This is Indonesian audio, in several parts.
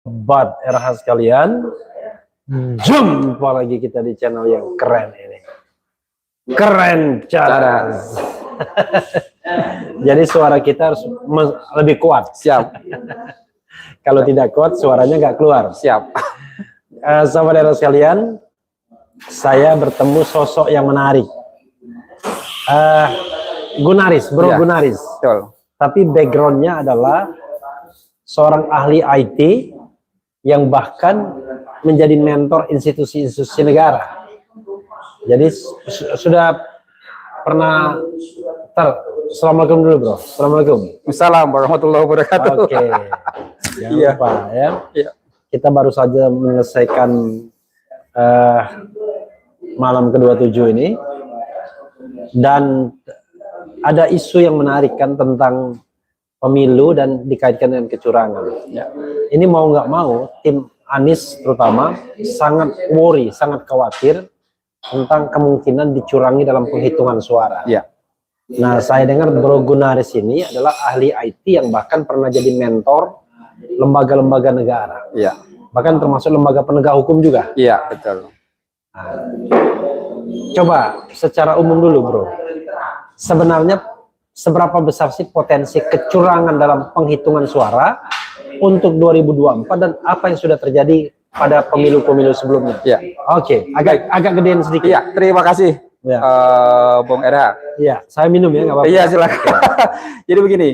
Sobat RH sekalian, jumpa lagi kita di channel yang keren ini. Keren Caras. Jadi suara kita harus lebih kuat. Siap. Kalau tidak kuat, suaranya nggak keluar. Siap. Sobat RH sekalian, saya bertemu sosok yang menarik. Gunaris, Bro Ya, Gunaris. betul. Tapi backgroundnya adalah seorang ahli IT yang bahkan menjadi mentor institusi-institusi negara. Jadi sudah pernah Assalamualaikum dulu, Bro. Assalamualaikum. Assalamualaikum warahmatullahi wabarakatuh. Oke. Jangan lupa ya. Iya. Kita baru saja menyelesaikan malam ke-27 ini, dan ada isu yang menarik kan tentang pemilu dan dikaitkan dengan kecurangan. Ya. Ini mau nggak mau, tim Anies terutama sangat worry, sangat khawatir tentang kemungkinan dicurangi dalam penghitungan suara. Ya. Nah, saya dengar Bro Gunaris ini adalah ahli IT yang bahkan pernah jadi mentor lembaga-lembaga negara. Iya. Bahkan termasuk lembaga penegak hukum juga. Iya, betul. Nah, coba secara umum dulu, Bro. Sebenarnya seberapa besar sih potensi kecurangan dalam penghitungan suara untuk 2024 dan apa yang sudah terjadi pada pemilu-pemilu sebelumnya? Ya. Oke, agak gedein sedikit. Iya, terima kasih, Ya. Bung RH. Iya, saya minum ya, nggak apa-apa. Iya, silakan. Jadi begini,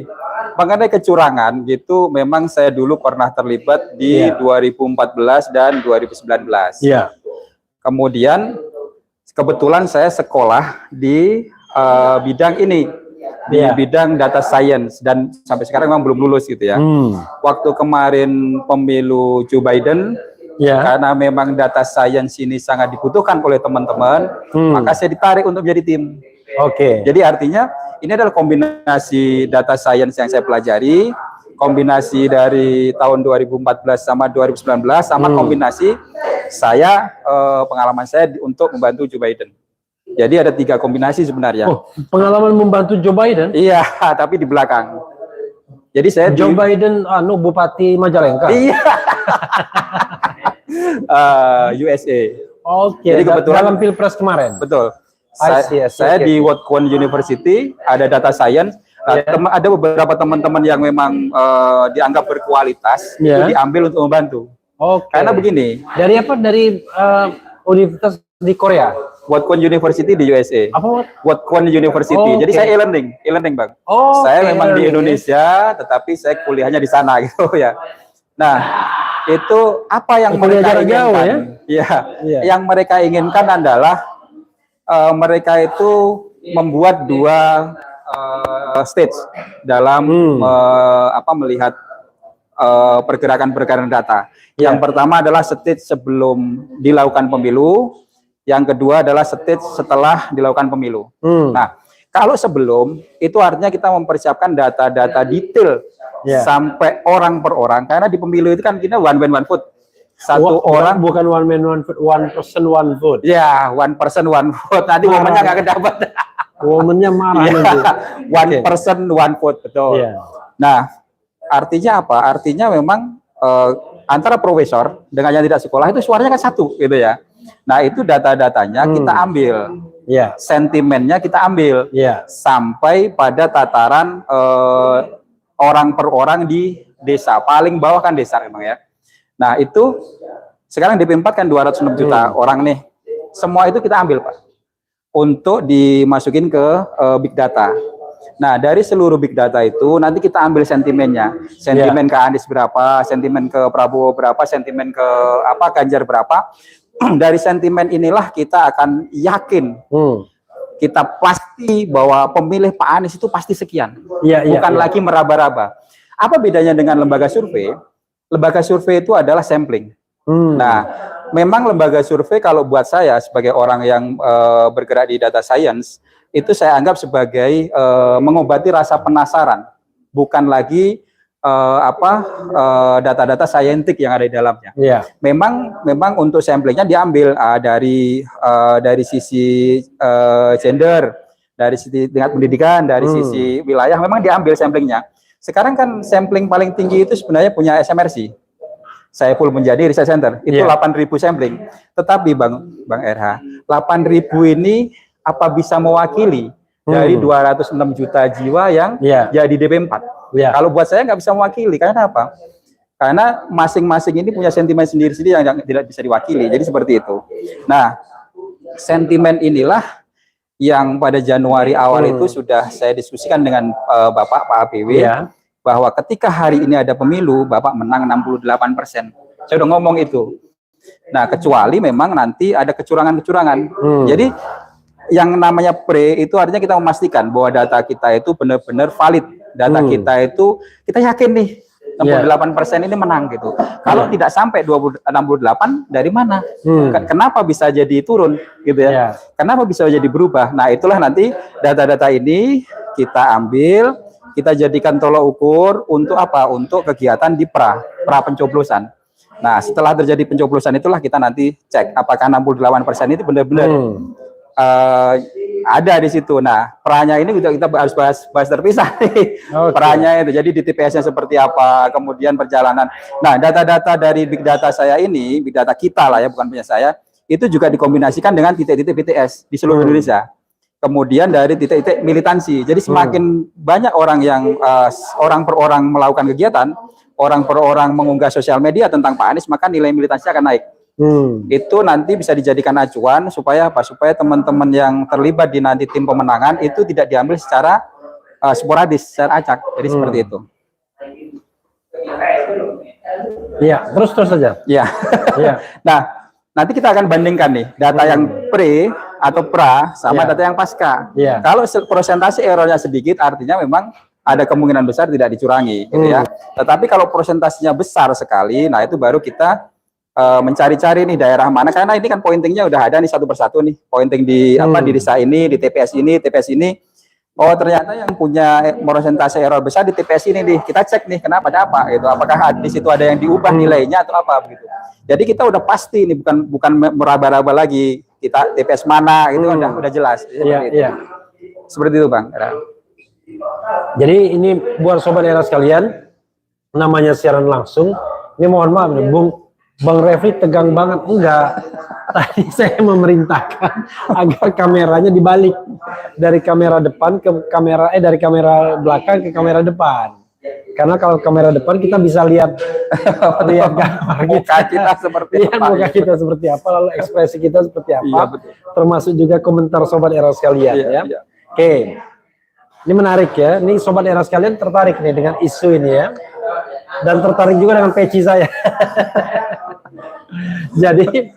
mengenai kecurangan gitu, memang saya dulu pernah terlibat di 2014 dan 2019. Iya. Kemudian kebetulan saya sekolah di bidang ini. Di bidang data science, dan sampai sekarang memang belum lulus gitu ya. Waktu kemarin pemilu Joe Biden, karena memang data science ini sangat dibutuhkan oleh teman-teman, maka saya ditarik untuk menjadi tim. Oke. Jadi artinya ini adalah kombinasi data science yang saya pelajari, kombinasi dari tahun 2014 sama 2019, sama kombinasi saya pengalaman saya untuk membantu Joe Biden. Jadi ada 3 kombinasi sebenarnya. Oh, pengalaman membantu Joe Biden? Iya, tapi di belakang. Jadi saya Joe Biden, Bupati Majalengka. Iya. USA. Oke. Jadi kebetulan dalam pilpres kemarin. Betul. Saya di Watkins University ada data science. Ada beberapa teman-teman yang memang dianggap berkualitas itu diambil untuk membantu. Oke. Karena begini. Dari apa? Dari universitas di Korea. Watkins University di USA. Apa? Watkins University. Jadi saya e-learning, Bang. Saya memang di Indonesia, tetapi saya kuliahnya di sana gitu ya. Nah, itu apa yang mereka inginkan? Yang mereka inginkan adalah mereka itu membuat 2 stage dalam melihat pergerakan data. Yang pertama adalah stage sebelum dilakukan pemilu. Yang kedua adalah stage setelah dilakukan pemilu. Nah, kalau sebelum, itu artinya kita mempersiapkan data-data detail sampai orang per orang. Karena di pemilu itu kan kita one man one vote. Satu orang, bukan one man one vote, one person one vote. Ya, one person one vote. Tadi momennya nggak kedapat. Momennya marah nanti. One person one vote, betul. Nah, artinya apa? Artinya memang antara profesor dengan yang tidak sekolah itu suaranya kan satu, gitu ya. Nah, itu data-datanya kita ambil, sentimennya kita ambil, sampai pada tataran orang per orang di desa, paling bawah kan desa memang ya. Nah, itu sekarang DP4 kan 206 juta orang nih, semua itu kita ambil Pak, untuk dimasukin ke big data. Nah, dari seluruh big data itu nanti kita ambil sentimennya, sentimen ke Anies berapa, sentimen ke Prabowo berapa, sentimen ke Ganjar berapa. Dari sentimen inilah kita akan yakin, kita pasti bahwa pemilih Pak Anies itu pasti sekian, bukan lagi meraba-raba. Apa bedanya dengan lembaga survei? Lembaga survei itu adalah sampling. Nah, memang lembaga survei kalau buat saya sebagai orang yang bergerak di data science, itu saya anggap sebagai mengobati rasa penasaran, bukan lagi data-data saintik yang ada di dalamnya. Memang untuk samplingnya diambil dari sisi gender, dari sisi tingkat pendidikan, dari sisi wilayah, memang diambil samplingnya. Sekarang kan sampling paling tinggi itu sebenarnya punya SMRC. saya full menjadi research center. Itu Iya. 8.000 sampling. Tetapi Bang RH, 8.000 ini apa bisa mewakili dari 206 juta jiwa yang Iya. jadi DP4? Iya. Kalau buat saya nggak bisa mewakili. Karena apa? Karena masing-masing ini punya sentimen sendiri-sendiri yang tidak bisa diwakili. Jadi seperti itu. Nah, sentimen inilah yang pada Januari awal itu sudah saya diskusikan dengan Bapak Pak APW, Iya. bahwa ketika hari ini ada pemilu, Bapak menang 68%. Saya udah ngomong itu. Nah, kecuali memang nanti ada kecurangan-kecurangan. Jadi yang namanya pre itu artinya kita memastikan bahwa data kita itu benar-benar valid. Data kita itu kita yakin nih 68% ini menang gitu. Kalau tidak sampai 68 dari mana? Kenapa bisa jadi turun gitu ya? Kenapa bisa jadi berubah? Nah, itulah nanti data-data ini kita ambil, kita jadikan tolok ukur untuk apa? Untuk kegiatan di pra pencoblosan. Nah, setelah terjadi pencoblosan itulah kita nanti cek apakah 68% itu benar-benar ada di situ. Nah, peranya ini kita harus bahas terpisah nih. Peranya itu. Jadi di TPS-nya seperti apa, kemudian perjalanan. Nah, data-data dari big data saya ini, big data kita lah ya, bukan punya saya, itu juga dikombinasikan dengan titik-titik BTS di seluruh Indonesia. Kemudian dari titik-titik militansi. Jadi semakin banyak orang yang orang per orang melakukan kegiatan, orang per orang mengunggah sosial media tentang Pak Anies, maka nilai militansinya akan naik. Itu nanti bisa dijadikan acuan supaya apa? Supaya teman-teman yang terlibat di nanti tim pemenangan itu tidak diambil secara sporadis, secara acak. Jadi seperti itu. Iya, terus saja. Ya. Nah, nanti kita akan bandingkan nih data yang pre atau pra sama data yang pasca. Kalau persentase errornya sedikit, artinya memang ada kemungkinan besar tidak dicurangi, gitu ya. Tetapi kalau persentasenya besar sekali, nah itu baru kita mencari-cari nih daerah mana, karena ini kan pointingnya udah ada nih satu persatu nih, pointing di apa di desa ini, di TPS ini. Oh, ternyata yang punya persentase error besar di TPS ini nih. Kita cek nih kenapa, ada apa gitu. Apakah di situ ada yang diubah nilainya atau apa begitu. Jadi kita udah pasti nih, bukan meraba-raba lagi kita TPS mana gitu, udah jelas. Seperti itu, Bang. Jadi ini buat sobat era sekalian, namanya siaran langsung. Ini mohon maaf nih, Bang Refli tegang banget. Enggak, tadi saya memerintahkan agar kameranya dibalik dari kamera depan ke kamera dari kamera belakang ke kamera depan. Karena kalau kamera depan kita bisa lihat gambar kita seperti apa, muka kita seperti apa, lalu ekspresi kita seperti apa, termasuk juga komentar sobat era sekalian ya. Oke, ini menarik ya. Ini sobat era sekalian tertarik nih dengan isu ini ya, dan tertarik juga dengan peci saya. Jadi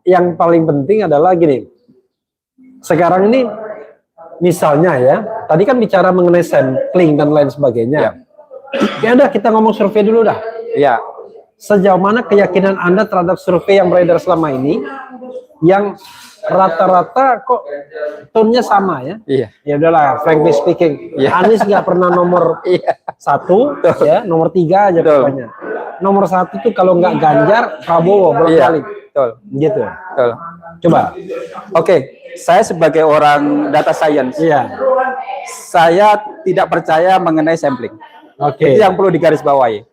yang paling penting adalah gini, sekarang ini misalnya ya, tadi kan bicara mengenai sampling dan lain sebagainya. Ya udah, kita ngomong survei dulu dah. Iya. Sejauh mana keyakinan Anda terhadap survei yang beredar selama ini, yang rata-rata kok tone-nya sama ya? Iya. Ya udahlah, frankly speaking, Anies nggak pernah nomor 1, ya, nomor 3 aja pokoknya. Nomor 1 tuh kalau nggak Ganjar, Prabowo bolak-balik. Betul. Gitu. Betul. Coba. Oke, saya sebagai orang data science, saya tidak percaya mengenai sampling. Itu yang perlu digarisbawahi.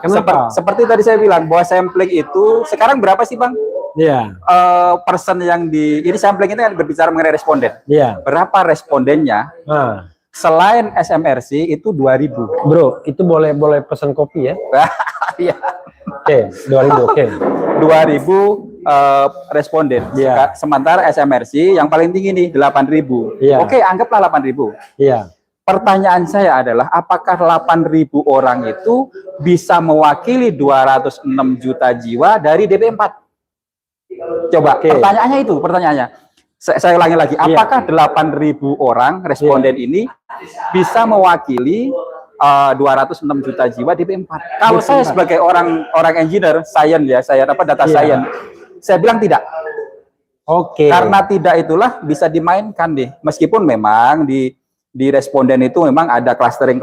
Kenapa? Seperti tadi saya bilang bahwa sampling itu sekarang berapa sih, Bang? Persen yang ini sampling itu kan berbicara mengenai responden. Berapa respondennya? Selain SMRC itu 2000. Bro, itu boleh pesan kopi ya? Iya. 2000. 2000 responden. Sementara SMRC yang paling tinggi nih 8000. Oke, anggaplah 8000. Pertanyaan saya adalah apakah 8.000 orang itu bisa mewakili 206 juta jiwa dari DP4? Coba, pertanyaannya. Saya ulangi lagi, apakah 8.000 orang responden ini bisa mewakili 206 juta jiwa DP4? Kalau saya sebagai orang engineer, data science, saya bilang tidak. Karena tidak itulah bisa dimainkan deh. Meskipun memang di responden itu memang ada clustering,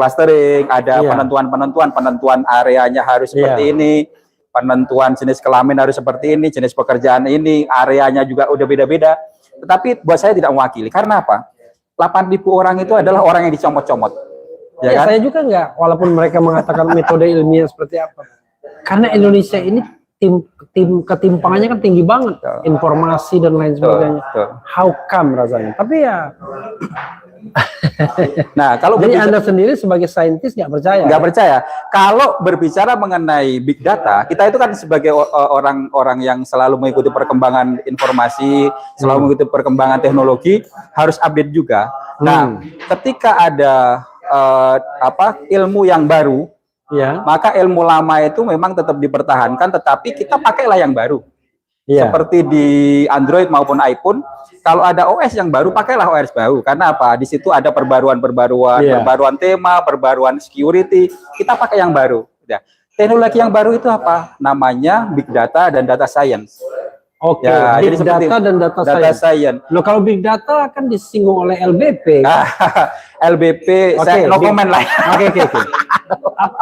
ada penentuan areanya harus seperti ini, penentuan jenis kelamin harus seperti ini, jenis pekerjaan ini, areanya juga udah beda-beda. Tetapi buat saya tidak mewakili. Karena apa? 8.000 orang itu adalah orang yang dicomot-comot. Saya juga enggak, walaupun mereka mengatakan metode ilmiah seperti apa. Karena Indonesia ini tim ketimpangannya kan tinggi banget, informasi dan lain sebagainya. How come rasanya? Tapi ya. Nah, kalau jadi Anda sendiri sebagai saintis nggak percaya? Nggak percaya. Kalau berbicara mengenai big data, kita itu kan sebagai orang-orang yang selalu mengikuti perkembangan informasi, selalu mengikuti perkembangan teknologi, harus update juga. Nah, ketika ada ilmu yang baru, ya, maka ilmu lama itu memang tetap dipertahankan, tetapi kita pakailah yang baru. Ya. Seperti di Android maupun iPhone, kalau ada OS yang baru, pakailah OS baru. Karena apa? Di situ ada perbaruan tema, perbaruan security. Kita pakai yang baru. Ya. Teknologi yang baru itu apa? Namanya Big Data dan Data Science. Oke, ya, Big Data dan Data Science. Loh, kalau Big Data kan disinggung oleh LBP. LBP, saya no comment lah. Oke.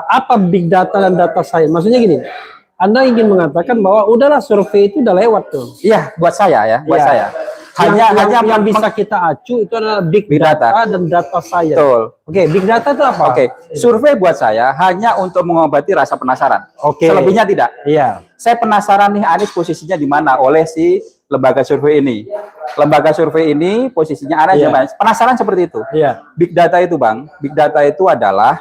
Apa Big Data dan Data Science? Maksudnya gini, Anda ingin mengatakan bahwa udahlah survei itu udah lewat tuh. Iya, buat saya ya, buat saya. Hanya yang bisa kita acu itu adalah big data dan data science. Betul. Oke, big data itu apa? Oke, survei buat saya hanya untuk mengobati rasa penasaran. Oke. Selebihnya tidak. Iya. Saya penasaran nih Anies posisinya di mana oleh si lembaga survei ini. Lembaga survei ini posisinya Anies di mana? Penasaran seperti itu. Iya. Big data itu, Bang. Big data itu adalah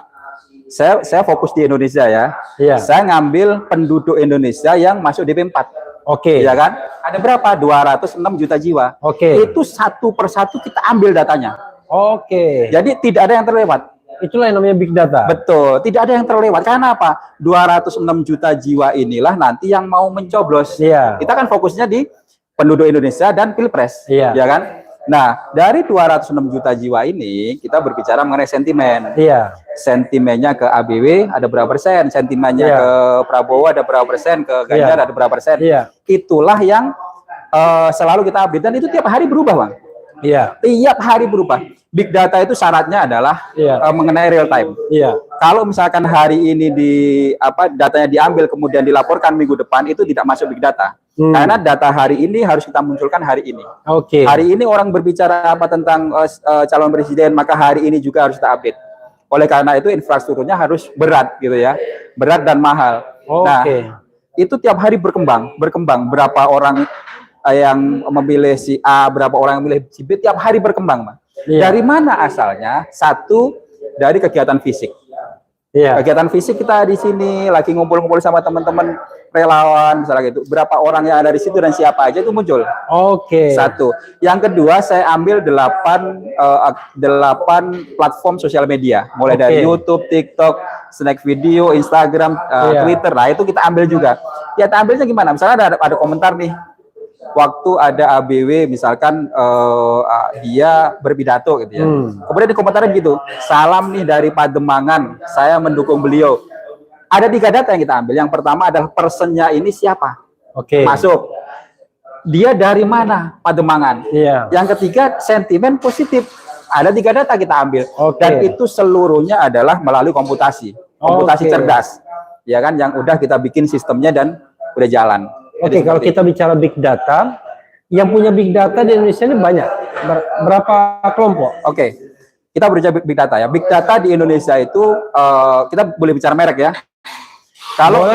saya fokus di Indonesia ya. Iya. Saya ngambil penduduk Indonesia yang masuk DP4. Oke. Ya kan? Ada berapa? 206 juta jiwa. Oke. Itu satu persatu kita ambil datanya. Oke. Jadi tidak ada yang terlewat. Itulah yang namanya big data. Betul. Tidak ada yang terlewat. Karena apa? 206 juta jiwa inilah nanti yang mau mencoblos. Iya. Kita kan fokusnya di penduduk Indonesia dan Pilpres. Iya. Ya kan? Nah, dari 206 juta jiwa ini, kita berbicara mengenai sentimen. Iya. Sentimennya ke ABW ada berapa persen, sentimennya ke Prabowo ada berapa persen, ke Ganjar ada berapa persen. Iya. Itulah yang selalu kita update, dan itu tiap hari berubah, Bang. Iya. Tiap hari berubah. Big data itu syaratnya adalah mengenai real time. Iya. Kalau misalkan hari ini datanya diambil kemudian dilaporkan minggu depan, itu tidak masuk big data. Karena data hari ini harus kita munculkan hari ini. Oke. Hari ini orang berbicara apa tentang calon presiden, maka hari ini juga harus kita update. Oleh karena itu infrastrukturnya harus berat gitu ya, berat dan mahal. Nah, itu tiap hari berkembang. Berapa orang yang memilih si A, berapa orang yang memilih si B, tiap hari berkembang, Mas. Dari mana asalnya? Satu, dari kegiatan fisik. Kegiatan fisik kita di sini lagi ngumpul-ngumpul sama teman-teman relawan misalnya gitu. Berapa orang yang ada di situ dan siapa aja itu muncul. Oke. Satu. Yang kedua, saya ambil 8 platform sosial media, mulai dari YouTube, TikTok, Snack Video, Instagram, Twitter. Nah, itu kita ambil juga. Ya, kita ambilnya gimana? Misalnya ada komentar nih. Waktu ada ABW misalkan dia berpidato gitu ya. Kemudian di komentarnya gitu, salam nih dari Pademangan, saya mendukung beliau. Ada 3 data yang kita ambil. Yang pertama adalah personnya ini siapa? Masuk. Dia dari mana? Pademangan. Yang ketiga, sentimen positif. Ada 3 data kita ambil. Dan itu seluruhnya adalah melalui komputasi. Komputasi cerdas. Ya kan, yang udah kita bikin sistemnya dan udah jalan. Kalau kita bicara big data, yang punya big data di Indonesia ini banyak. Berapa kelompok? Kita berbicara big data ya. Big data di Indonesia itu kita boleh bicara merek ya. Kalau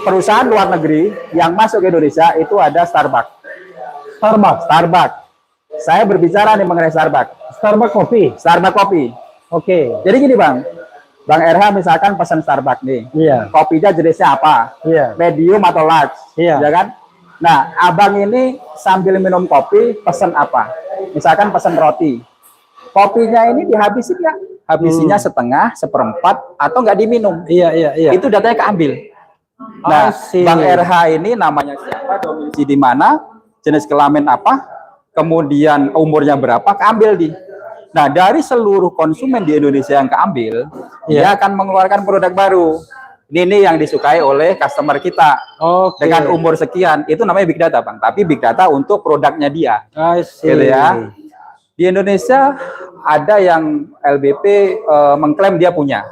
perusahaan luar negeri yang masuk ke Indonesia itu ada Starbucks. Saya berbicara nih mengenai Starbucks. Starbucks kopi. Jadi gini, Bang RH misalkan pesan Starbucks nih. Kopinya jenisnya apa? Medium atau large? Ya kan? Nah, abang ini sambil minum kopi pesan apa? Misalkan pesan roti. Kopinya ini dihabisin nggak? Habisinya setengah, seperempat, atau nggak diminum? Itu datanya keambil. Nah, Bang RH ini namanya siapa? Domisili di mana? Jenis kelamin apa? Kemudian umurnya berapa? Keambil di. Nah, dari seluruh konsumen di Indonesia yang keambil, dia akan mengeluarkan produk baru. Ini yang disukai oleh customer kita. Dengan umur sekian, itu namanya big data, Bang. Tapi big data untuk produknya dia. Gitu ya. Di Indonesia ada yang LBP mengklaim dia punya.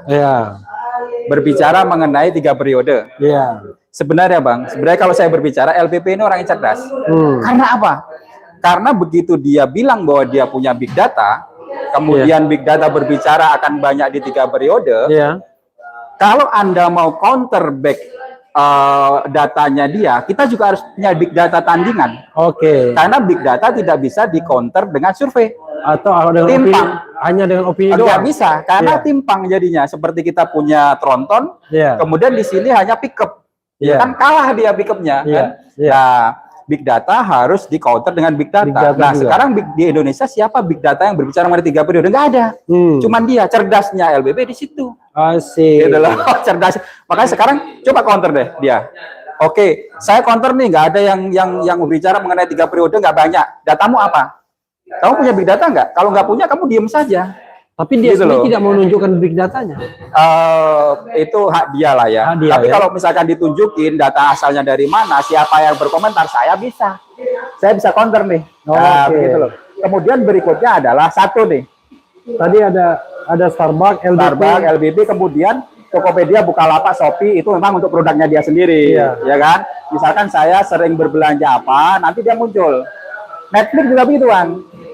Berbicara mengenai 3 periode. Sebenarnya, Bang, kalau saya berbicara, LBP ini orang yang cerdas. Karena apa? Karena begitu dia bilang bahwa dia punya big data, kemudian big data berbicara akan banyak di 3 periode. kalau Anda mau counter back datanya dia, kita juga harus punya big data tandingan. Oke. Karena big data tidak bisa di counter dengan survei. Atau dengan Timpang. hanya dengan opini Tidak doang. bisa, karena Iya. timpang jadinya. Seperti kita punya tronton, Iya. kemudian di sini hanya pickup. Iya. Kan kalah dia pickupnya. Iya. Kan? Iya. Nah, big data harus di counter dengan big data. Big data Nah, juga. sekarang di Indonesia siapa big data yang berbicara mengenai 3 periode? Nggak ada. Cuman dia, cerdasnya LBB di situ. Asik. Gitu loh, cerdas. Makanya sekarang coba counter deh dia. Oke, saya counter nih, nggak ada yang berbicara mengenai 3 periode, nggak banyak. Datamu apa? Kamu punya big data nggak? Kalau nggak punya, kamu diem saja. Tapi dia Gitu sendiri loh. tidak menunjukkan big datanya. Itu hak dia lah ya. Hak dia, Tapi ya. kalau misalkan ditunjukin data asalnya dari mana, siapa yang berkomentar, saya bisa. Saya bisa counter nih. Nah, Oke. begitu loh. Kemudian berikutnya adalah satu nih. Tadi ada Starbucks, LBP. Starbucks, LBB, kemudian Tokopedia, Bukalapak, Shopee itu memang untuk produknya dia sendiri, Iya. ya kan? Misalkan saya sering berbelanja apa, nanti dia muncul. Netflix juga begitu, Bang.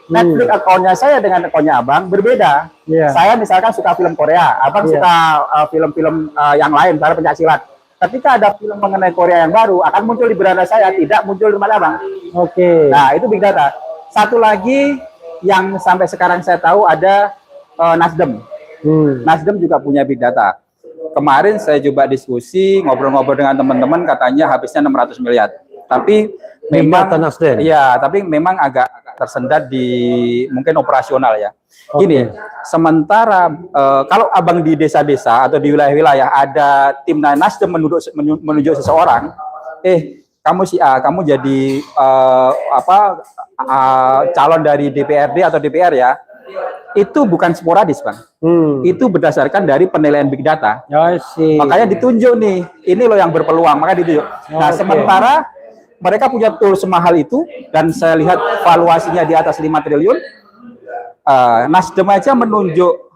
Netflix akunnya saya dengan akunnya Abang berbeda. Iya. Saya misalkan suka film Korea, Abang Iya. suka film-film yang lain, misalnya pencaksilat. Ketika ada film mengenai Korea yang baru, akan muncul di beranda saya, tidak muncul di tempat Abang. Oke. Nah, itu big data. Satu lagi yang sampai sekarang saya tahu ada Nasdem. Nasdem juga punya big data. Kemarin saya coba diskusi, ngobrol-ngobrol dengan teman-teman, katanya habisnya 600 miliar. Tapi memang data Nasdem. iya, tapi memang agak tersendat di mungkin operasional ya. Gini, sementara kalau Abang di desa-desa atau di wilayah-wilayah ada tim Nasdem menunjuk seseorang, kamu si A, kamu jadi calon dari DPRD atau DPR ya. Itu bukan sporadis, Bang. Itu berdasarkan dari penilaian big data. Makanya ditunjuk nih, ini loh yang berpeluang, maka ditunjuk. Nah, sementara mereka punya tool semahal itu, dan saya lihat valuasinya di atas 5 triliun, Nasdem aja menunjuk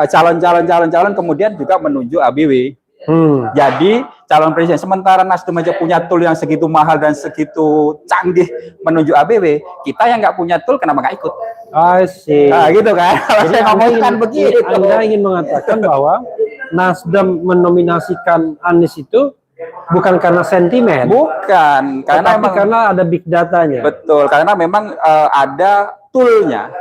calon, kemudian juga menunjuk ABW. Jadi calon presiden, sementara Nasdem aja punya tool yang segitu mahal dan segitu canggih menunjuk ABW, kita yang nggak punya tool kenapa nggak ikut? Nah, gitu kan? Kalau saya ngomongkan begitu. Anda ingin mengatakan bahwa Nasdem menominasikan Anies itu bukan karena sentimen, bukan, karena tapi memang karena ada big datanya. betul, karena memang ada toolnya,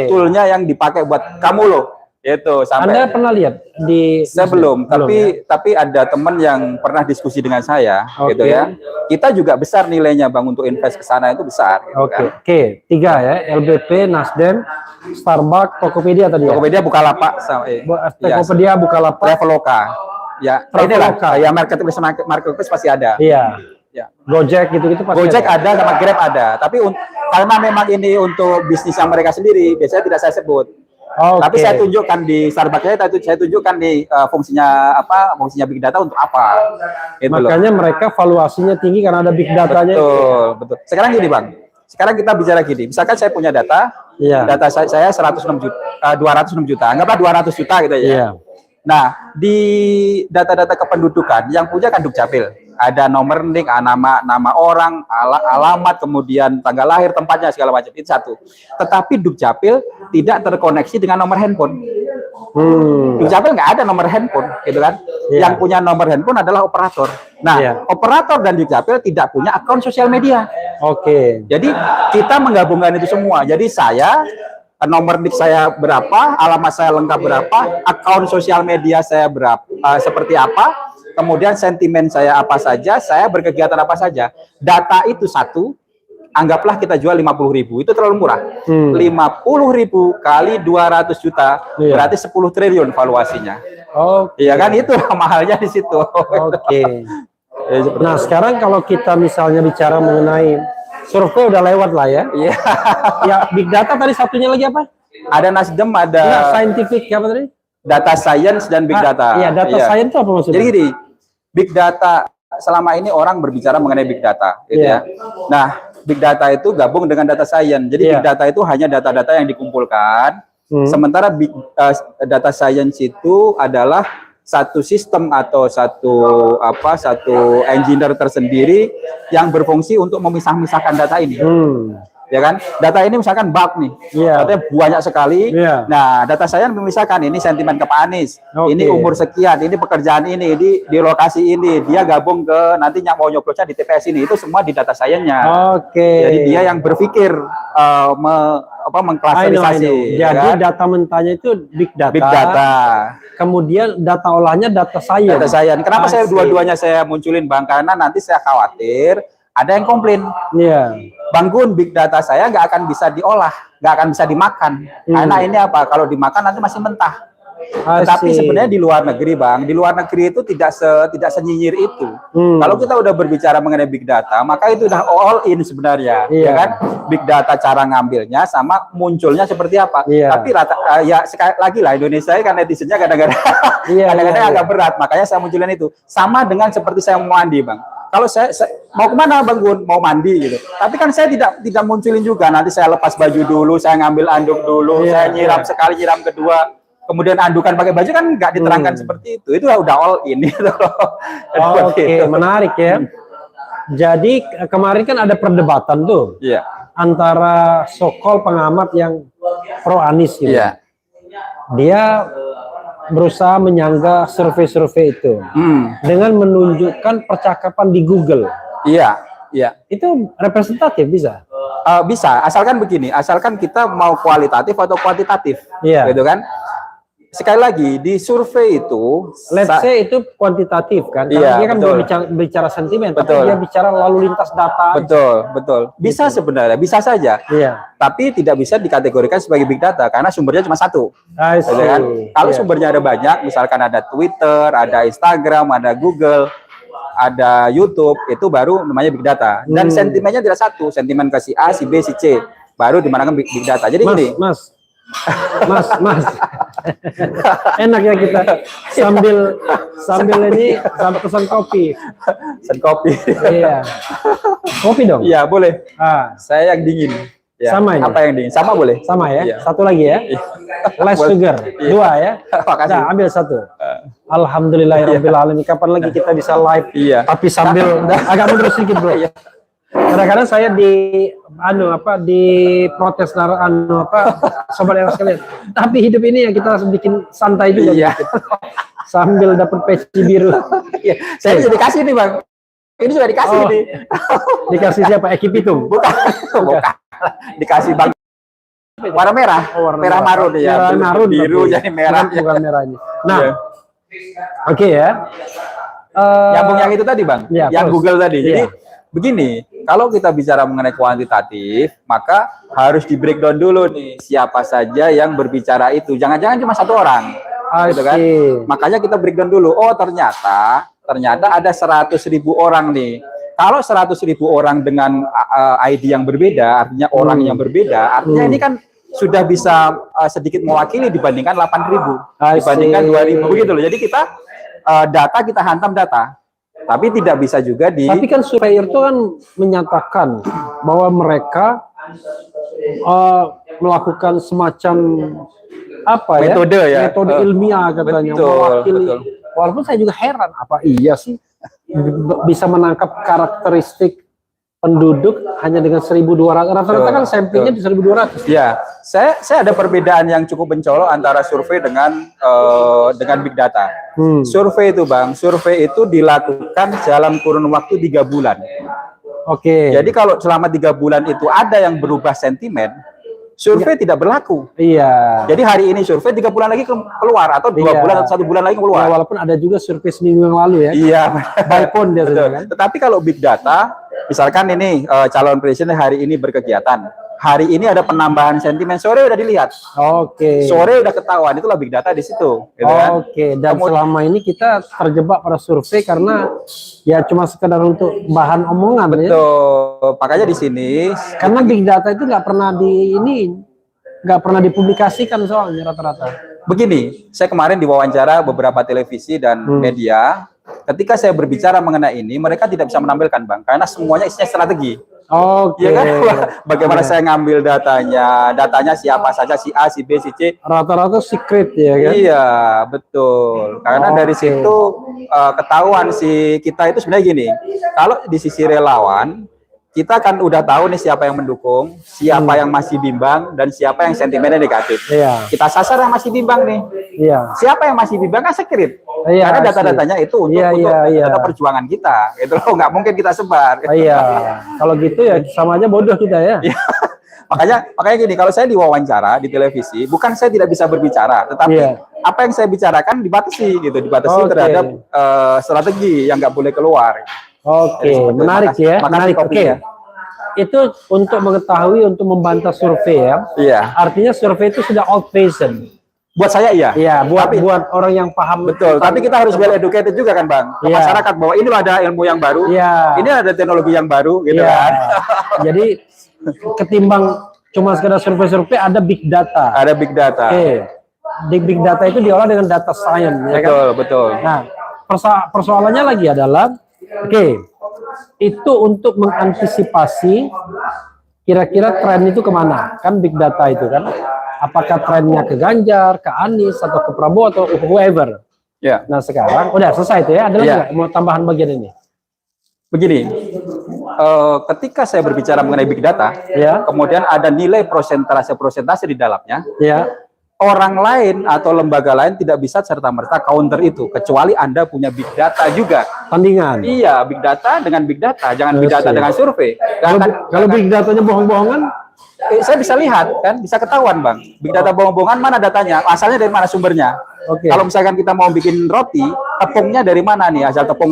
toolnya yang dipakai buat kamu loh. Itu sampai Anda pernah lihat di saya belum, ya? tapi ada teman yang pernah diskusi dengan saya, gitu ya. Kita juga besar nilainya, Bang, untuk invest ke sana itu besar. Gitu kan. Oke, 3 ya, LBP, Nasdem, Starbucks, Tokopedia tadi ya. Tokopedia, Bukalapak, Tokopedia, Bukalapak, Traveloka. Ya, Traveloka. ya marketplace pasti ada. Iya. Ya. Gojek gitu-gitu pasti Gojek ada, sama Grab ada. Tapi karena memang ini untuk bisnis yang mereka sendiri, biasanya tidak saya sebut. Tapi saya tunjukkan di Starbucks, saya tunjukkan di fungsinya fungsinya big data untuk apa. Gitu makanya loh. Mereka valuasinya tinggi karena ada big datanya. Betul. Sekarang gini, Bang. Sekarang kita bicara gini. Misalkan saya punya data, data saya 206 juta, anggaplah 200 juta gitu ya. Iya. Nah, di data-data kependudukan yang punya kan Dukcapil. Ada nomor rekening, nama orang, alamat, kemudian tanggal lahir, tempatnya segala macam, itu satu. Tetapi Dukcapil tidak terkoneksi dengan nomor handphone. Dukcapil nggak ada nomor handphone, gitu kan? Yang punya nomor handphone adalah operator. Nah, operator dan Dukcapil tidak punya akun sosial media. Jadi kita menggabungkan itu semua. Jadi saya nomor NIK saya berapa, alamat saya lengkap berapa, akun sosial media saya berapa, seperti apa. Kemudian sentimen saya apa saja, saya berkegiatan apa saja. Data itu satu, anggaplah kita jual 50.000, itu terlalu murah. 50.000 kali 200 juta, berarti 10 triliun valuasinya. Iya kan, itu mahalnya di situ. Nah, sekarang kalau kita misalnya bicara mengenai survei udah lewat lah ya. Iya. Ya, big data tadi satunya lagi apa? Ada Nasdem, ada scientific apa tadi? Data science dan big data. Iya, data science itu apa maksudnya? Jadi gini, big data selama ini orang berbicara mengenai big data, gitu ya. Nah, big data itu gabung dengan data science. Jadi big data itu hanya data-data yang dikumpulkan. Sementara data science itu adalah satu sistem atau satu engineer tersendiri yang berfungsi untuk memisah-misahkan data ini. ya kan? Data ini misalkan bug nih, datanya banyak sekali. Nah, data saya misalkan ini sentimen ke Pak Anies, ini umur sekian, ini pekerjaan ini, di lokasi ini, dia gabung ke nantinya mau nyoblosnya di TPS ini, itu semua di data science-nya. Jadi dia yang berpikir mengklasifikasi. Jadi data mentahnya itu big data. Big data. Kemudian data olahnya data science. Data science. Kenapa saya dua-duanya saya munculin Bang? Karena nanti saya khawatir ada yang komplain. Bang Gun, big data saya nggak akan bisa diolah, nggak akan bisa dimakan. Karena ini apa? Kalau dimakan nanti masih mentah. Tetapi sebenarnya di luar negeri, Bang, di luar negeri itu tidak senyinyir itu. Kalau kita udah berbicara mengenai big data, maka itu udah all in sebenarnya, ya kan? Big data cara ngambilnya sama munculnya seperti apa. Tapi ya sekali lagi lah Indonesia kan netizennya kadang-kadang agak berat, makanya saya munculin itu. Sama dengan seperti saya mau mandi, Bang. Kalau saya mau kemana Bang Gun? Mau mandi gitu. Tapi kan saya tidak munculin juga. Nanti saya lepas baju dulu, saya ngambil anduk dulu, saya nyiram sekali, nyiram kedua, kemudian andukan pakai baju, kan nggak diterangkan seperti itu. Itu udah all in gitu loh. Menarik ya. Jadi kemarin kan ada perdebatan tuh antara sokol pengamat yang pro Anies gitu. Dia berusaha menyangga survei-survei itu dengan menunjukkan percakapan di Google. Itu representatif bisa? Bisa, asalkan begini, asalkan kita mau kualitatif atau kuantitatif, gitu kan? Sekali lagi di survei itu, let's say itu kuantitatif kan, karena dia kan belum bicara sentimen, tapi dia bicara lalu lintas data. Betul. Bisa sebenarnya, bisa saja. Tapi tidak bisa dikategorikan sebagai big data karena sumbernya cuma satu. Gitu kan? Kalau sumbernya ada banyak, misalkan ada Twitter, ada Instagram, ada Google, ada YouTube, itu baru namanya big data. Dan sentimennya tidak satu, sentimen ke si A, si B, si C, baru dimanakan big data. Jadi gini, Mas. Enak ya kita sambil ini sambil pesan kopi. Kopi dong. Iya, boleh. Saya yang dingin. Sama ya? Apa yang dingin? Sama boleh. Sama ya. Satu lagi ya. Less sugar. 2 ya. Nah, ambil 1. Alhamdulillahirabbil alamin. Kapan lagi kita bisa live? Tapi sambil agak mundur sedikit, Bro. Kadang-kadang saya di protes sobat era sekalian. Tapi hidup ini ya kita harus bikin santai juga. Sambil dapat peci biru. Saya bisa dikasih nih, Bang. Ini sudah dikasih nih. Dikasih siapa? Ekip itu? Bukan. Dikasih Bang. Warna merah. Merah marun ya. Marun biru jadi merah. Bukan merah ini. Nah. Oke ya. Nyambung yang itu tadi, Bang. Yang Google tadi. Jadi begini, kalau kita bicara mengenai kuantitatif, maka harus di breakdown dulu nih siapa saja yang berbicara itu. Jangan-jangan cuma satu orang, gitu kan? Makanya kita breakdown dulu. Oh, ternyata ada 100.000 orang nih. Kalau 100.000 orang dengan ID yang berbeda, artinya orang yang berbeda, artinya ini kan sudah bisa sedikit mewakili dibandingkan 8.000, dibandingkan 2.000 begitu loh. Jadi kita kita hantam data. Tapi tidak bisa juga Tapi kan surveyor itu kan menyatakan bahwa mereka melakukan semacam metode ilmiah katanya, mewakili. Walaupun saya juga heran, apa iya sih bisa menangkap karakteristik penduduk hanya dengan 1.200, rata-rata kan samplingnya di 1.200. Ya, saya ada perbedaan yang cukup mencolok antara survei dengan big data. Survei itu, Bang, survei itu dilakukan dalam kurun waktu 3 bulan. Jadi kalau selama 3 bulan itu ada yang berubah sentimen, survei tidak berlaku. Jadi hari ini survei 3 bulan lagi keluar atau 2 bulan atau 1 bulan lagi keluar. Walaupun ada juga survei seminggu yang lalu ya. By phone dia kan. Tetapi kalau big data, misalkan ini calon presiden hari ini berkegiatan. Hari ini ada penambahan sentimen, sore udah dilihat. Sore udah ketahuan, itulah big data di situ. Gitu kan? Dan selama ini kita terjebak pada survei karena ya cuma sekedar untuk bahan omongan. Betul. Makanya di sini karena big data itu nggak pernah dipublikasikan soalnya rata-rata. Begini, saya kemarin diwawancara beberapa televisi dan media. Ketika saya berbicara mengenai ini, mereka tidak bisa menampilkan, Bang, karena semuanya isinya strategi. Ya kan? Bagaimana saya ngambil datanya siapa saja, si A, si B, si C. Rata-rata secret ya kan? Iya, betul. Karena dari situ ketahuan si kita itu sebenarnya gini. Kalau di sisi relawan, kita kan udah tahu nih siapa yang mendukung, siapa yang masih bimbang, dan siapa yang sentimennya negatif. Iya. Kita sasar yang masih bimbang nih. Iya. Siapa yang masih bimbang kan secret. Iya, Karena data-datanya itu untuk data perjuangan kita. Itu loh, nggak mungkin kita sebar. Iya. Kalau gitu ya sama aja bodoh kita ya. makanya gini, kalau saya diwawancara di televisi, bukan saya tidak bisa berbicara, tetapi apa yang saya bicarakan dibatasi gitu, terhadap strategi yang nggak boleh keluar. Oke, menarik ya, menarik. Oke, itu untuk mengetahui, untuk membantah survei ya. Iya. Artinya survei itu sudah old fashion. Buat saya iya. Iya, buat orang yang paham. Betul. Tapi kita harus well educated juga kan, Bang, ke masyarakat bahwa ini ada ilmu yang baru, ini ada teknologi yang baru, gitu kan. Jadi ketimbang cuma sekedar survei-survei, ada big data. Ada big data. Oke. Big data itu diolah dengan data science. Betul, ya kan? Betul. Nah, persoalannya lagi adalah itu untuk mengantisipasi kira-kira tren itu kemana, kan big data itu kan, apakah trennya ke Ganjar, ke Anies, atau ke Prabowo, atau whoever. Ya. Nah sekarang udah selesai itu ya, ada lagi nggak mau tambahan bagian ini? Begini, ketika saya berbicara mengenai big data, kemudian ada nilai persentase di dalamnya, orang lain atau lembaga lain tidak bisa serta-merta counter itu, kecuali Anda punya big data juga. Tandingan. Iya, big data dengan big data, jangan big data dengan survei. Kalau big datanya bohong-bohongan, saya bisa lihat kan, bisa ketahuan, Bang. Big data bohong-bohongan, mana datanya, asalnya dari mana sumbernya. Kalau misalkan kita mau bikin roti, tepungnya dari mana nih? Asal tepung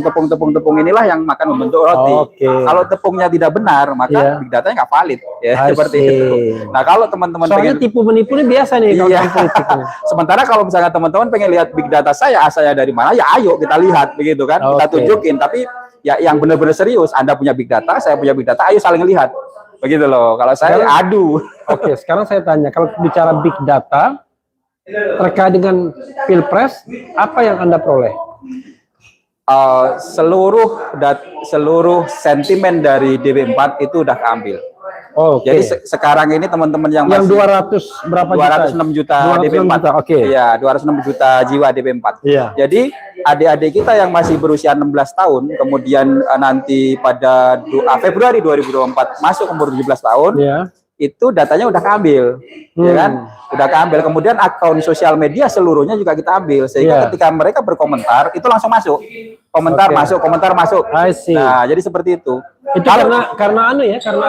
inilah yang akan membentuk roti. Kalau tepungnya tidak benar, maka big datanya nggak valid. Ya, seperti itu. Nah, kalau teman-teman soalnya tipu menipu ini biasa nih kalau politik. Sementara kalau misalkan teman-teman pengen lihat big data saya, asalnya dari mana, ya ayo kita lihat, begitu kan? Kita tunjukin. Tapi ya yang benar-benar serius, Anda punya big data, saya punya big data, ayo saling lihat. Begitu loh. Kalau saya adu. Oke, sekarang saya tanya, kalau bicara big data terkait dengan Pilpres, apa yang Anda peroleh? Seluruh sentimen dari DP4 itu udah keambil. Jadi sekarang ini teman-teman yang masih 200 berapa 206 juta DP4. Iya, 206 juta jiwa DP4. Jadi adik-adik kita yang masih berusia 16 tahun, kemudian nanti pada Februari 2024 masuk umur 17 tahun, itu datanya udah keambil, ya kan? Udah keambil. Kemudian akun sosial media seluruhnya juga kita ambil, sehingga ketika mereka berkomentar itu langsung masuk. Komentar masuk. Nah, jadi seperti itu. Itu karena karena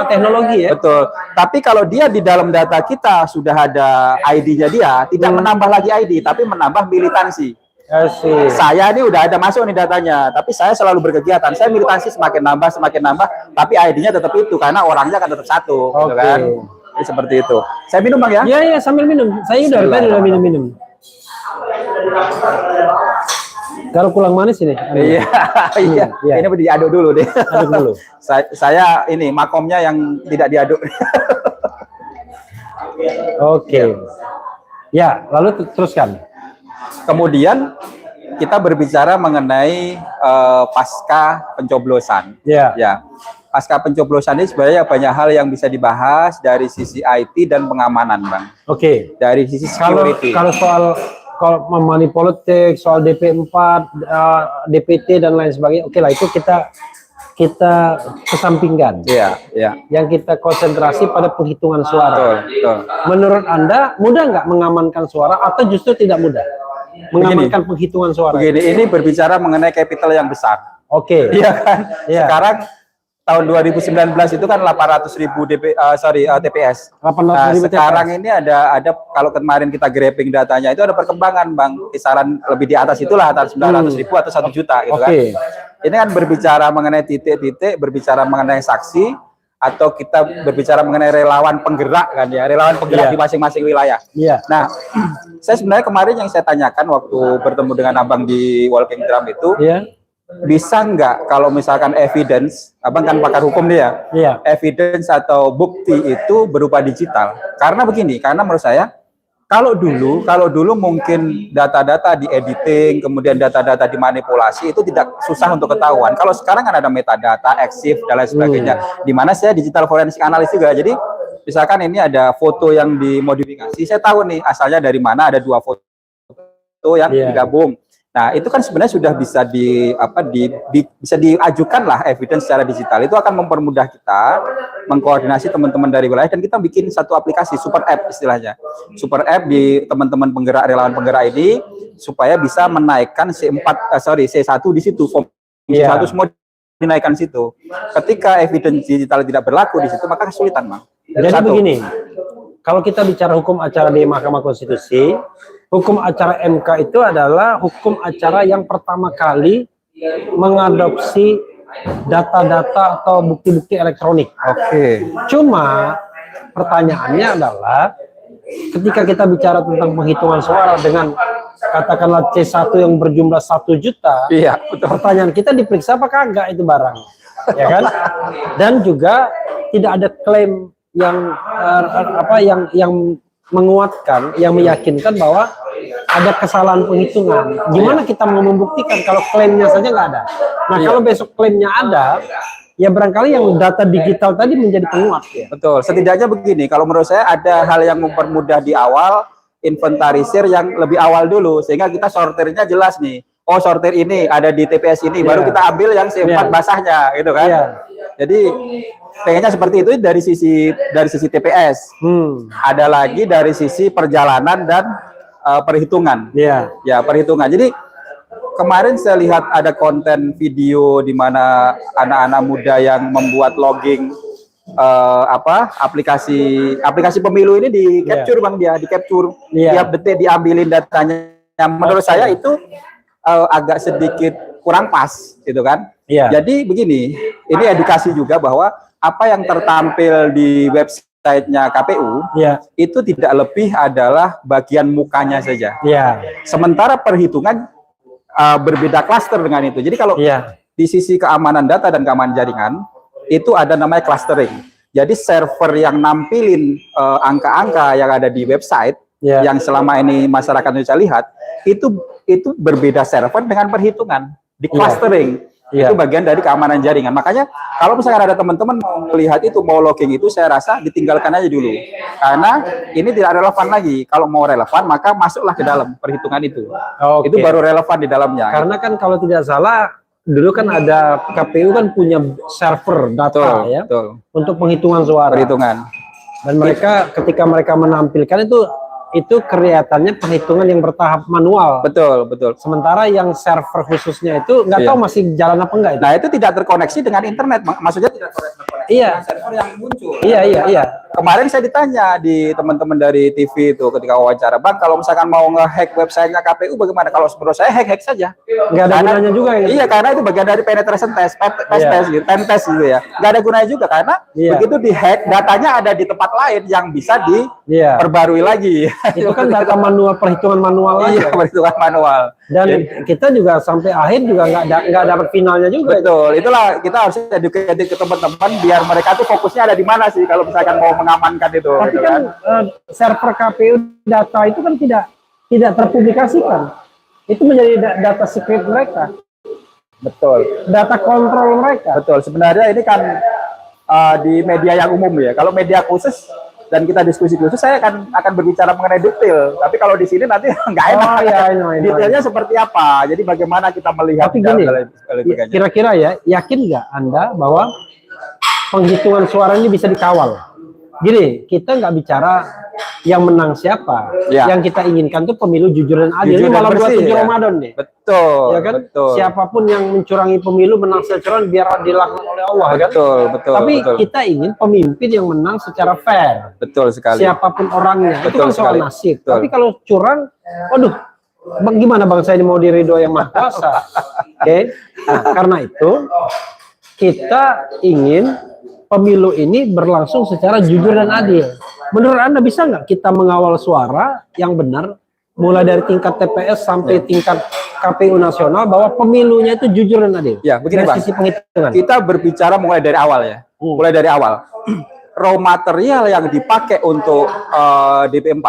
teknologi ya. Betul. Tapi kalau dia di dalam data kita sudah ada ID-nya dia, tidak menambah lagi ID, tapi menambah militansi. Saya ini udah ada masuk nih datanya, tapi saya selalu berkegiatan. Saya militansi semakin nambah, tapi ID-nya tetap itu karena orangnya kan tetap satu, gitu kan? Jadi seperti itu. Saya minum, Bang, ya? Iya, sambil minum. Saya udah minum. Kalau kurang manis ini. Iya. Ini diaduk dulu deh. Aduk dulu. Saya ini makomnya yang tidak diaduk. Ya, lalu teruskan. Kemudian kita berbicara mengenai pasca pencoblosan. Pasca pencoblosan ini sebenarnya banyak hal yang bisa dibahas dari sisi IT dan pengamanan, Bang. Dari sisi security. Kalau money politik, soal DP4, DPT dan lain sebagainya, lah itu kita kesampingkan. Yang kita konsentrasi pada penghitungan suara. Menurut Anda mudah nggak mengamankan suara atau justru tidak mudah mengamankan penghitungan suara? Ini berbicara mengenai capital yang besar. Iya kan? Sekarang tahun 2019 itu kan 800.000 TPS. Nah, sekarang ini ada kalau kemarin kita grabbing datanya itu ada perkembangan, Bang, kisaran lebih di atas itulah, antara 900.000 atau 1 juta gitu kan. Ini kan berbicara mengenai titik-titik, berbicara mengenai saksi, atau kita berbicara mengenai relawan penggerak kan ya, relawan penggerak di masing-masing wilayah. Nah, saya sebenarnya kemarin yang saya tanyakan waktu bertemu dengan Abang di Walking Drum itu, bisa nggak kalau misalkan evidence, Abang kan pakar hukum dia, evidence atau bukti itu berupa digital. Karena begini, karena menurut saya kalau dulu mungkin data-data di editing, kemudian data-data dimanipulasi itu tidak susah untuk ketahuan. Kalau sekarang kan ada metadata, EXIF dan lain sebagainya. Di mana saya digital forensik analis juga. Jadi misalkan ini ada foto yang dimodifikasi, saya tahu nih asalnya dari mana, ada 2 foto yang digabung. Nah, itu kan sebenarnya sudah bisa bisa diajukan lah evidence secara digital. Itu akan mempermudah kita mengkoordinasi teman-teman dari wilayah, dan kita bikin satu aplikasi super app istilahnya. Super app di teman-teman penggerak, relawan penggerak ini, supaya bisa menaikkan C1 di situ, Komisi 1 semua dinaikkan situ. Ketika evidence digital tidak berlaku di situ, maka kesulitan, Bang. Jadi begini, kalau kita bicara hukum acara di Mahkamah Konstitusi, hukum acara MK itu adalah hukum acara yang pertama kali mengadopsi data-data atau bukti-bukti elektronik. Oke. Cuma pertanyaannya adalah ketika kita bicara tentang penghitungan suara dengan katakanlah C1 yang berjumlah 1 juta, Iya, betul. pertanyaan kita diperiksa apa kagak itu barang, ya kan? Dan juga tidak ada klaim yang menguatkan, yang meyakinkan bahwa ada kesalahan penghitungan. Gimana kita mau membuktikan kalau klaimnya saja nggak ada? Nah, kalau besok klaimnya ada, ya barangkali yang data digital tadi menjadi penguat. Ya. Betul. Setidaknya begini, kalau menurut saya ada hal yang mempermudah di awal, inventarisir yang lebih awal dulu, sehingga kita sortirnya jelas nih. Oh, sortir ini ada di TPS ini, baru kita ambil yang C4 basahnya, gitu kan? Jadi pengennya seperti itu dari sisi TPS. Ada lagi dari sisi perjalanan dan perhitungan. Ya, perhitungan. Jadi kemarin saya lihat ada konten video di mana anak-anak muda yang membuat logging aplikasi pemilu ini di capture, Bang, di capture tiap detik diambilin datanya. Menurut saya itu agak sedikit kurang pas, gitu kan? Jadi begini, ini edukasi juga bahwa apa yang tertampil di websitenya KPU itu tidak lebih adalah bagian mukanya saja. Sementara perhitungan berbeda klaster dengan itu. Jadi kalau di sisi keamanan data dan keamanan jaringan itu ada namanya clustering. Jadi server yang nampilin angka-angka yang ada di website yang selama ini masyarakat Indonesia lihat itu berbeda server dengan perhitungan di clustering. Itu bagian dari keamanan jaringan. Makanya kalau misalkan ada teman-teman mau melihat itu, mau logging itu, saya rasa ditinggalkan aja dulu. Karena ini tidak relevan lagi. Kalau mau relevan, maka masuklah ke dalam perhitungan itu. Itu baru relevan di dalamnya. Karena kan kalau tidak salah, dulu kan ada KPU kan punya server data untuk penghitungan suara. Dan mereka ketika mereka menampilkan itu kelihatannya perhitungan yang bertahap manual. Betul. Sementara yang server khususnya itu nggak tahu masih jalan apa enggak itu. Nah, itu tidak terkoneksi dengan internet. Maksudnya tidak terkoneksi dengan server yang muncul. Iya. Kemarin saya ditanya di teman-teman dari TV itu ketika wawancara, Bang, kalau misalkan mau nge-hack websitenya KPU bagaimana? Kalau menurut saya hack saja. Nggak ada gunanya juga ya. Iya, karena itu bagian dari penetration test, pen test gitu ya. Nggak ada gunanya juga karena begitu di-hack, datanya ada di tempat lain yang bisa diperbarui lagi. Itu kan data manual, perhitungan manual aja. Perhitungan manual. Dan kita juga sampai akhir juga nggak dapat finalnya juga. Betul. Itulah kita harus edukasi ke teman-teman biar mereka tuh fokusnya ada di mana sih kalau misalkan mau mengamankan itu. Tapi gitu kan server KPU data itu kan tidak terpublikasikan. Itu menjadi data secret mereka. Betul. Data kontrol mereka. Betul. Sebenarnya ini kan di media yang umum ya. Kalau media khusus dan kita diskusi khusus, saya akan berbicara mengenai detail. Tapi kalau di sini nanti nggak enak. Detailnya seperti apa? Jadi bagaimana kita melihat? Tapi gini, kira-kira ya, yakin nggak Anda bahwa penghitungan suara ini bisa dikawal? Gini, kita nggak bicara yang menang siapa. Yang kita inginkan tuh pemilu jujur dan adil. Ini malam 27 Ramadan nih. Betul. Ya kan? Betul. Siapapun yang mencurangi pemilu menang secara curang biar dilaknat oleh Allah. Betul. Tapi kita ingin pemimpin yang menang secara fair. Betul sekali. Siapapun orangnya. Itu kan soal nasib. Betul. Tapi kalau curang, waduh, gimana bangsa ini mau diridhoi yang Maha Kuasa? Nah, karena itu kita ingin pemilu ini berlangsung secara jujur dan adil. Menurut Anda bisa nggak kita mengawal suara yang benar, mulai dari tingkat TPS sampai tingkat KPU nasional, bahwa pemilunya itu jujur dan adil? Ya, begini Bang, sisi penghitungan. kita berbicara mulai dari awal ya. Mulai dari awal. Raw material yang dipakai untuk DP4,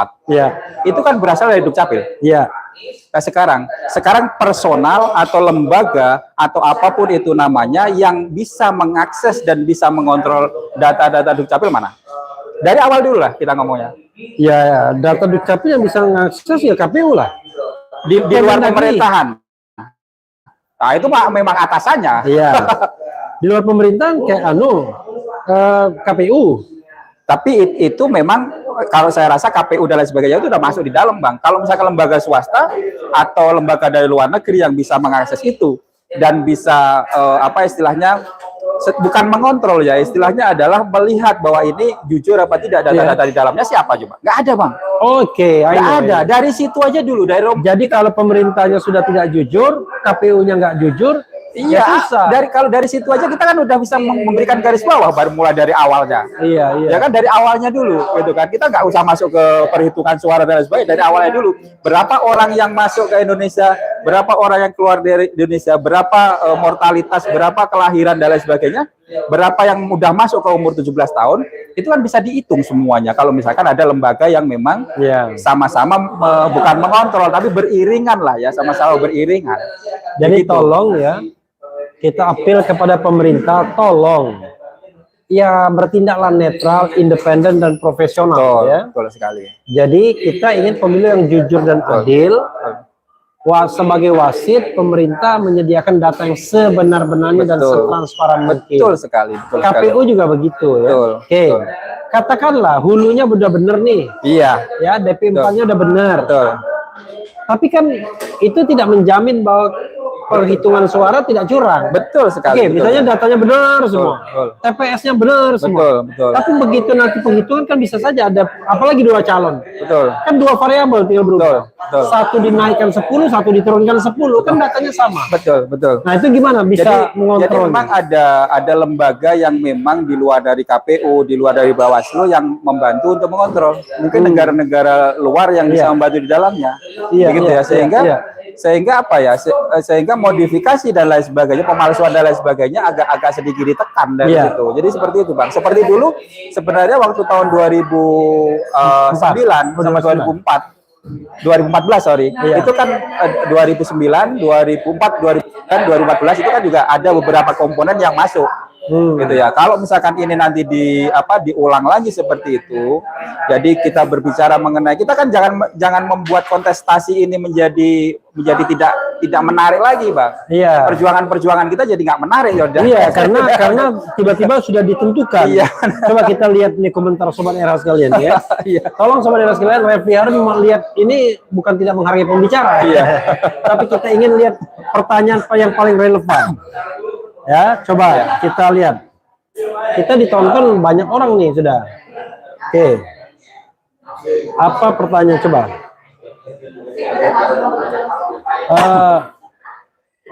itu kan berasal dari Dukcapil. Nah, sekarang personal atau lembaga atau apapun itu namanya yang bisa mengakses dan bisa mengontrol data-data Dukcapil mana? Dari awal dulu lah kita ngomongnya. Ya, data Dukcapil yang bisa mengakses ya KPU lah. Di luar pemerintahan. Nah, itu memang atasannya. Iya. Di luar pemerintahan kayak KPU. Tapi itu memang kalau saya rasa KPU dan lain sebagainya itu udah masuk di dalam, Bang. Kalau misalkan lembaga swasta atau lembaga dari luar negeri yang bisa mengakses itu dan bisa apa istilahnya bukan mengontrol ya, istilahnya adalah melihat bahwa ini jujur apa tidak data-data di dalamnya siapa coba? Nggak ada, Bang. Oke, Nggak ada. Dari situ aja dulu. Jadi kalau pemerintahnya sudah tidak jujur, KPU-nya nggak jujur, iya, ya susah. kalau dari situ aja kita kan udah bisa memberikan garis bawah baru mulai dari awalnya. Iya. Ya kan dari awalnya dulu, gitu kan. Kita nggak usah masuk ke perhitungan suara dan lain sebagainya, dari awalnya dulu. Berapa orang yang masuk ke Indonesia, berapa orang yang keluar dari Indonesia, berapa mortalitas, berapa kelahiran dan lain sebagainya, berapa yang udah masuk ke umur 17 tahun, itu kan bisa dihitung semuanya. Kalau misalkan ada lembaga yang memang sama-sama bukan mengontrol, tapi beriringan lah ya, sama-sama beriringan. Jadi tolong ya, kita apel kepada pemerintah, tolong ya bertindaklah netral, independen dan profesional. Betul, ya. Betul sekali. Jadi kita ingin pemilu yang jujur dan adil. Sebagai wasit, pemerintah menyediakan data yang sebenar-benarnya dan setransparan mungkin. Betul sekali. KPU juga begitu ya. Oke. Katakanlah hulunya udah bener nih. Iya. Ya, DP4-nya udah bener. Betul. Tapi kan itu tidak menjamin bahwa perhitungan suara tidak curang. Betul sekali. Oke, misalnya datanya benar semua. TPS-nya benar semua. Betul. Tapi begitu nanti penghitungan kan bisa saja ada, apalagi 2 calon. Betul. Kan 2 variabel tinggal berubah. Betul. Satu dinaikkan 10, satu diturunkan 10, kan datanya sama. Betul. Nah, itu gimana bisa mengontrol? Jadi memang ada lembaga yang memang di luar dari KPU, di luar dari Bawaslu yang membantu untuk mengontrol. Mungkin negara-negara luar yang bisa membantu di dalamnya. Begitu ya, sehingga apa ya? Sehingga modifikasi dan lain sebagainya, pemalsuan dan lain sebagainya agak sedikit ditekan dari itu. Jadi seperti itu, Bang. Seperti dulu sebenarnya waktu tahun 2009 sama 2014 sorry. Itu kan 2009, 2004, 2014 itu kan juga ada beberapa komponen yang masuk. Gitu ya. Kalau misalkan ini nanti diulang lagi seperti itu, jadi kita berbicara mengenai, kita kan jangan membuat kontestasi ini menjadi tidak menarik lagi, Bang. Iya. Perjuangan kita jadi nggak menarik ya. Iya, karena tiba-tiba sudah ditentukan. Iya. Coba kita lihat nih komentar Sobat Era sekalian ya. Iya. Tolong Sobat Era sekalian, Refli Harun melihat ini bukan tidak menghargai pembicara. Iya. Tapi kita ingin lihat pertanyaan yang paling relevan. Ya, coba kita lihat. Kita ditonton banyak orang nih sudah. Oke. Apa pertanyaan coba?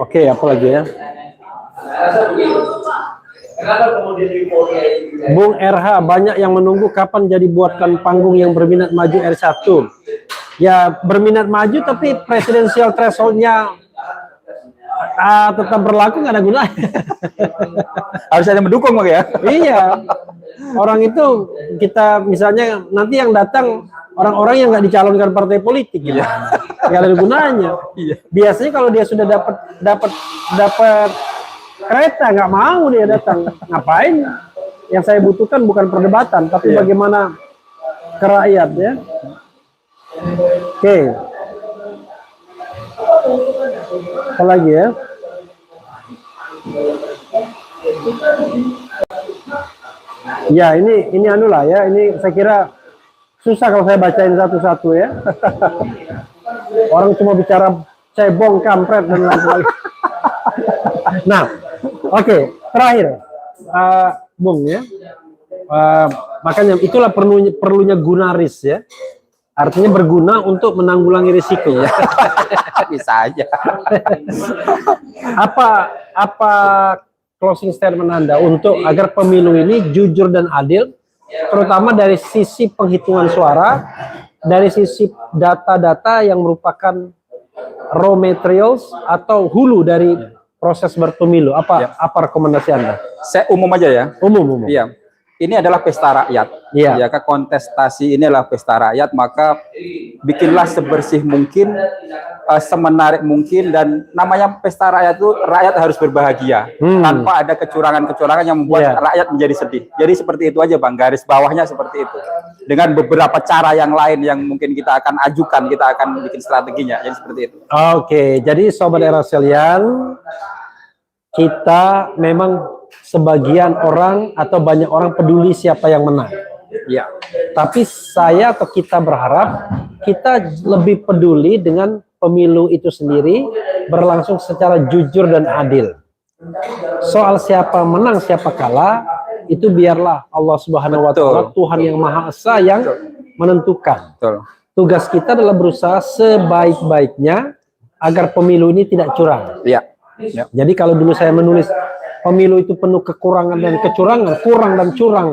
Oke, apa lagi ya? Bung RH, banyak yang menunggu kapan jadi buatkan panggung yang berminat maju R1. Ya, berminat maju tapi presidensial threshold-nya tetap berlaku, nggak ada gunanya. Harus ada mendukung, Bang ya. Iya. Orang itu kita misalnya nanti yang datang orang-orang yang nggak dicalonkan partai politik gitu. Nggak ada gunanya. Biasanya kalau dia sudah dapat kereta, nggak mau dia datang. Ngapain? Yang saya butuhkan bukan perdebatan, tapi bagaimana ke rakyat ya. Oke. Apa lagi ya? Ya, ini anu lah ya, ini saya kira susah kalau saya bacain satu-satu ya. Orang cuma bicara cebong, kampret dan lain sebagainya. Nah, oke, terakhir Bung ya. Makanya itulah perlunya gunaris ya. Artinya berguna untuk menanggulangi risiko. Bisa aja. Apa closing statement Anda untuk agar pemilu ini jujur dan adil, terutama dari sisi penghitungan suara, dari sisi data-data yang merupakan raw materials atau hulu dari proses berpemilu. Apa rekomendasi Anda? Saya umum aja ya. Umum. Iya. ini adalah pesta rakyat. Iya. Ya, kontestasi ini adalah pesta rakyat, maka bikinlah sebersih mungkin, semenarik mungkin, dan namanya pesta rakyat itu rakyat harus berbahagia tanpa ada kecurangan-kecurangan yang membuat rakyat menjadi sedih. Jadi seperti itu aja Bang, garis bawahnya seperti itu. Dengan beberapa cara yang lain yang mungkin kita akan ajukan, kita akan bikin strateginya. Jadi seperti itu. Oke, jadi Sobat Era sekalian, kita memang sebagian orang atau banyak orang peduli siapa yang menang. Ya. Tapi saya atau kita berharap kita lebih peduli dengan pemilu itu sendiri berlangsung secara jujur dan adil. Soal siapa menang, siapa kalah, itu biarlah Allah Subhanahu wa Ta'ala, Tuhan yang Maha Esa yang menentukan. Betul. Tugas kita adalah berusaha sebaik-baiknya agar pemilu ini tidak curang. Iya. Ya. Jadi kalau dulu saya menulis pemilu itu penuh kekurangan dan kecurangan, kurang dan curang,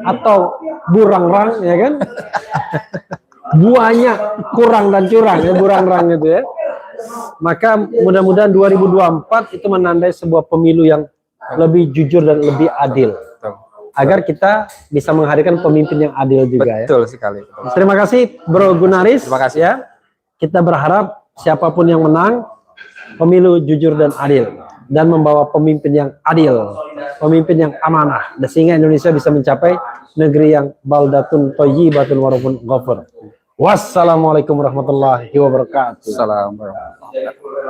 atau burang-rang, ya kan? Buahnya kurang dan curang, ya, burang-rang gitu ya. Maka mudah-mudahan 2024 itu menandai sebuah pemilu yang lebih jujur dan lebih adil. Agar kita bisa menghadirkan pemimpin yang adil juga. Betul sekali. Terima kasih Bro Gunaris. Terima kasih. Ya. Kita berharap siapapun yang menang, pemilu jujur dan adil, dan membawa pemimpin yang adil, pemimpin yang amanah, sehingga Indonesia bisa mencapai negeri yang baldatun thayyibatun wa rabbun ghafur. Wassalamualaikum warahmatullahi wabarakatuh. Assalamualaikum warahmatullahi wabarakatuh.